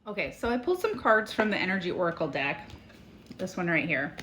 Okay, so I pulled some cards from the Energy Oracle deck, this one right here,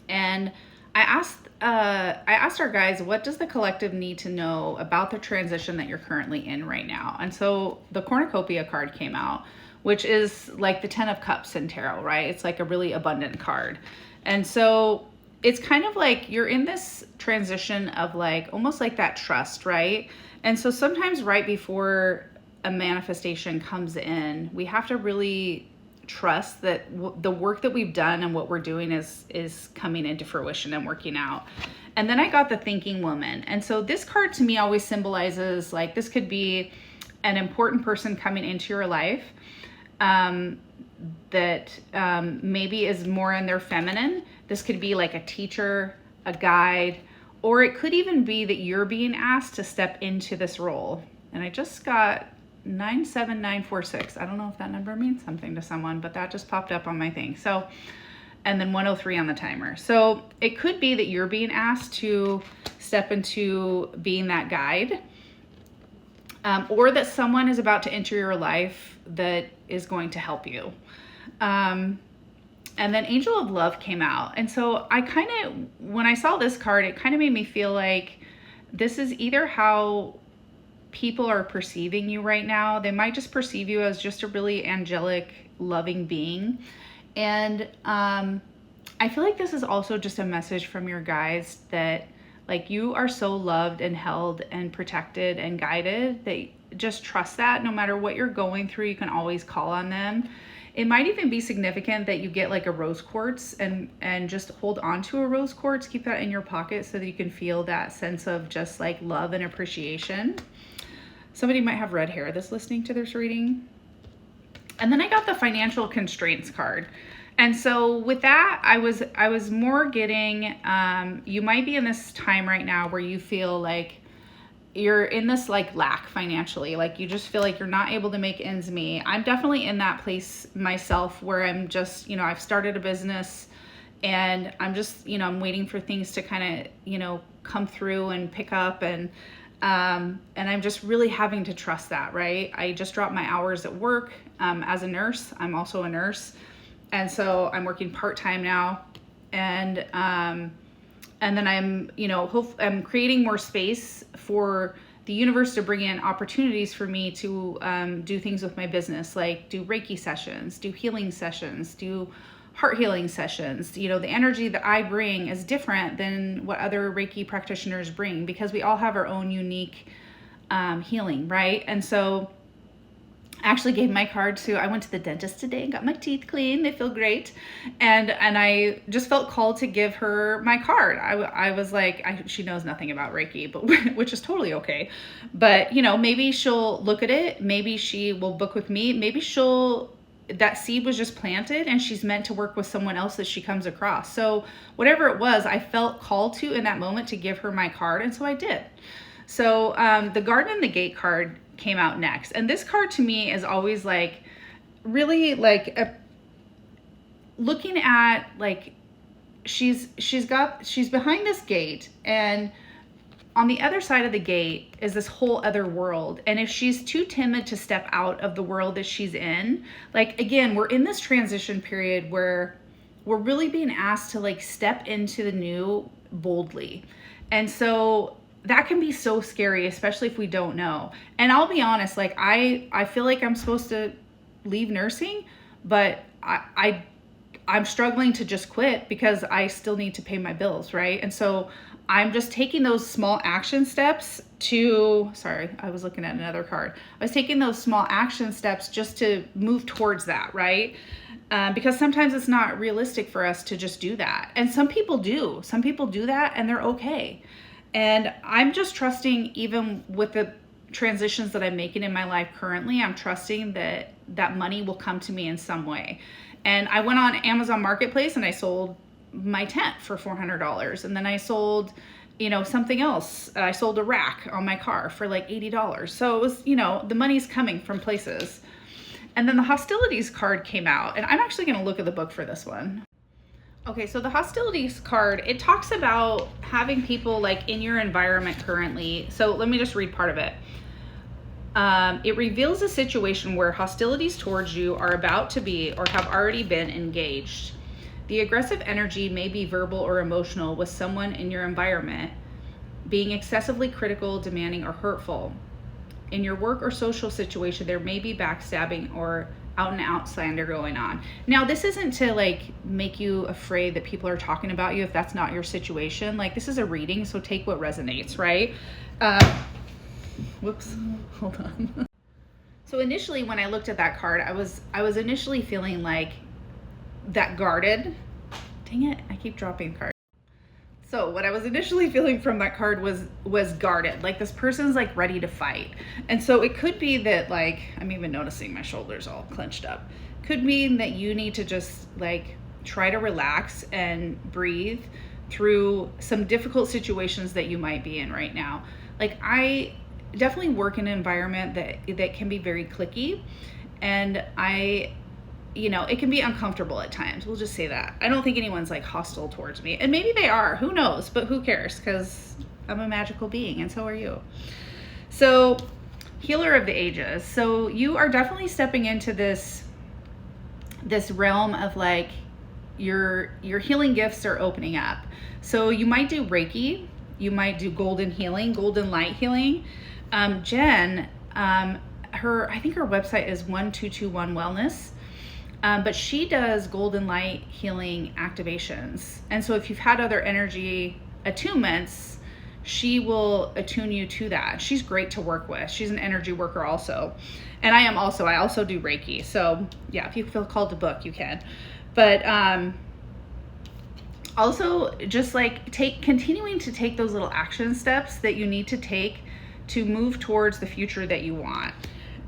and I asked our guys, what does the collective need to know about the transition that you're currently in right now? And so the Cornucopia card came out, which is like the Ten of Cups in tarot, right? It's like a really abundant card, and so it's kind of like you're in this transition of like almost like that trust, right? And so sometimes right before a manifestation comes in, we have to really trust that the work that we've done and what we're doing is coming into fruition and working out. And then I got the Thinking Woman. And so this card to me always symbolizes like this could be an important person coming into your life that maybe is more in their feminine. This could be like a teacher, a guide, or it could even be that you're being asked to step into this role. And I just got 97946. I don't know if that number means something to someone, but that just popped up on my thing. So, and then 103 on the timer. So it could be that you're being asked to step into being that guide, or that someone is about to enter your life that is going to help you. And then Angel of Love came out. And so I kind of, when I saw this card, it kind of made me feel like this is either how people are perceiving you right now. They might just perceive you as just a really angelic, loving being. And I feel like this is also just a message from your guides that like you are so loved and held and protected and guided that just trust that no matter what you're going through, you can always call on them. It might even be significant that you get like a rose quartz and just hold on to a rose quartz, keep that in your pocket so that you can feel that sense of just like love and appreciation. Somebody might have red hair that's listening to this reading. And then I got the Financial Constraints card. And so with that, I was more getting, you might be in this time right now where you feel like you're in this like lack financially, like you just feel like you're not able to make ends meet. I'm definitely in that place myself where I'm just, I've started a business and I'm just, I'm waiting for things to kind of, come through and pick up and I'm just really having to trust that, right? I just dropped my hours at work as a nurse. I'm also a nurse. And so I'm working part-time now. And then I'm creating more space for the universe to bring in opportunities for me to do things with my business, like do Reiki sessions, do healing sessions, do heart healing sessions. The energy that I bring is different than what other Reiki practitioners bring because we all have our own unique healing, right? And so I actually gave my card I went to the dentist today and got my teeth clean. They feel great. And I just felt called to give her my card. I was like, she knows nothing about Reiki, but which is totally okay. But, maybe she'll look at it. Maybe she will book with me. Maybe that seed was just planted and she's meant to work with someone else that she comes across. So whatever it was, I felt called to in that moment to give her my card. And so I did. So the Garden and the Gate card came out next. And this card to me is always like really like looking at like she's behind this gate, and on the other side of the gate is this whole other world. And if she's too timid to step out of the world that she's in, like again, we're in this transition period where we're really being asked to like step into the new boldly. And so that can be so scary, especially if we don't know. And I'll be honest, like I feel like I'm supposed to leave nursing, but I'm struggling to just quit because I still need to pay my bills, right? And so I'm just taking those small action steps sorry, I was looking at another card. I was taking those small action steps just to move towards that, right? Because sometimes it's not realistic for us to just do that. And some people do. Some people do that and they're okay. And I'm just trusting, even with the transitions that I'm making in my life currently, I'm trusting that money will come to me in some way. And I went on Amazon Marketplace and I sold my tent for $400. And then I sold, something else. I sold a rack on my car for like $80. So it was, the money's coming from places. And then the Hostilities card came out, and I'm actually going to look at the book for this one. Okay, so the Hostilities card, it talks about having people like in your environment currently. So let me just read part of it. It reveals a situation where hostilities towards you are about to be or have already been engaged. The aggressive energy may be verbal or emotional, with someone in your environment being excessively critical, demanding, or hurtful. In your work or social situation, there may be backstabbing or out and out slander going on. Now, this isn't to like make you afraid that people are talking about you if that's not your situation. Like, this is a reading, so take what resonates, right? Whoops, hold on. So initially when I looked at that card, I was initially feeling like that guarded. Dang it, I keep dropping cards. So what I was initially feeling from that card was guarded, like this person's like ready to fight. And so it could be that, like, I'm even noticing my shoulders all clenched up. Could mean that you need to just like try to relax and breathe through some difficult situations that you might be in right now. Like, I definitely work in an environment that can be very cliquey, and it can be uncomfortable at times. We'll just say that. I don't think anyone's like hostile towards me. And maybe they are, who knows, but who cares? Because I'm a magical being and so are you. So, healer of the ages. So you are definitely stepping into this realm of like your healing gifts are opening up. So you might do Reiki, you might do golden healing, golden light healing. Jen, I think her website is 1221 Wellness. But she does golden light healing activations. And so if you've had other energy attunements, she will attune you to that. She's great to work with. She's an energy worker also. And I also do Reiki. So yeah, if you feel called to book, you can. But also just like continuing to take those little action steps that you need to take to move towards the future that you want.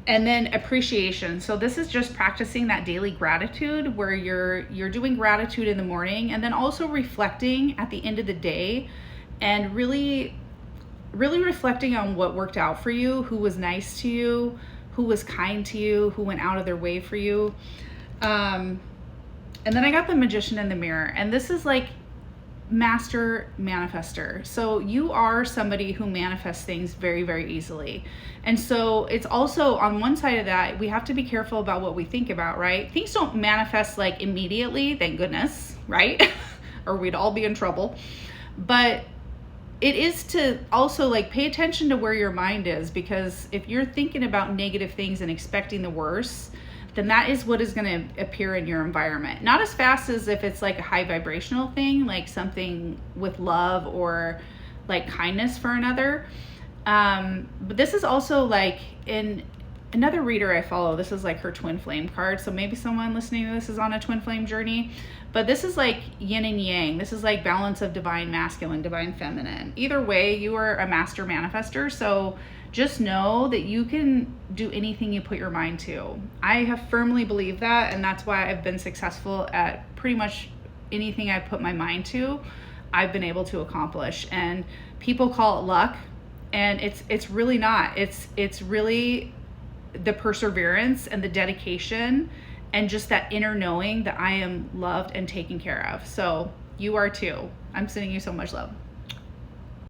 And then appreciation. So this is just practicing that daily gratitude where you're doing gratitude in the morning, and then also reflecting at the end of the day, and really, really reflecting on what worked out for you, who was nice to you, who was kind to you, who went out of their way for you. And then I got the Magician in the Mirror, and this is like master manifester. So you are somebody who manifests things very, very easily. And so it's also on one side of that, we have to be careful about what we think about, right? Things don't manifest like immediately, thank goodness, right? Or we'd all be in trouble. But it is to also like pay attention to where your mind is, because if you're thinking about negative things and expecting the worst, then that is what is going to appear in your environment. Not as fast as if it's like a high vibrational thing, like something with love or like kindness for another. But this is also like in another reader I follow, this is like her twin flame card. So maybe someone listening to this is on a twin flame journey, but this is like yin and yang. This is like balance of divine masculine, divine feminine. Either way, you are a master manifester. So just know that you can do anything you put your mind to. I have firmly believed that, and that's why I've been successful at pretty much anything I put my mind to, I've been able to accomplish. And people call it luck, and it's really not. It's really the perseverance and the dedication and just that inner knowing that I am loved and taken care of. So you are too. I'm sending you so much love.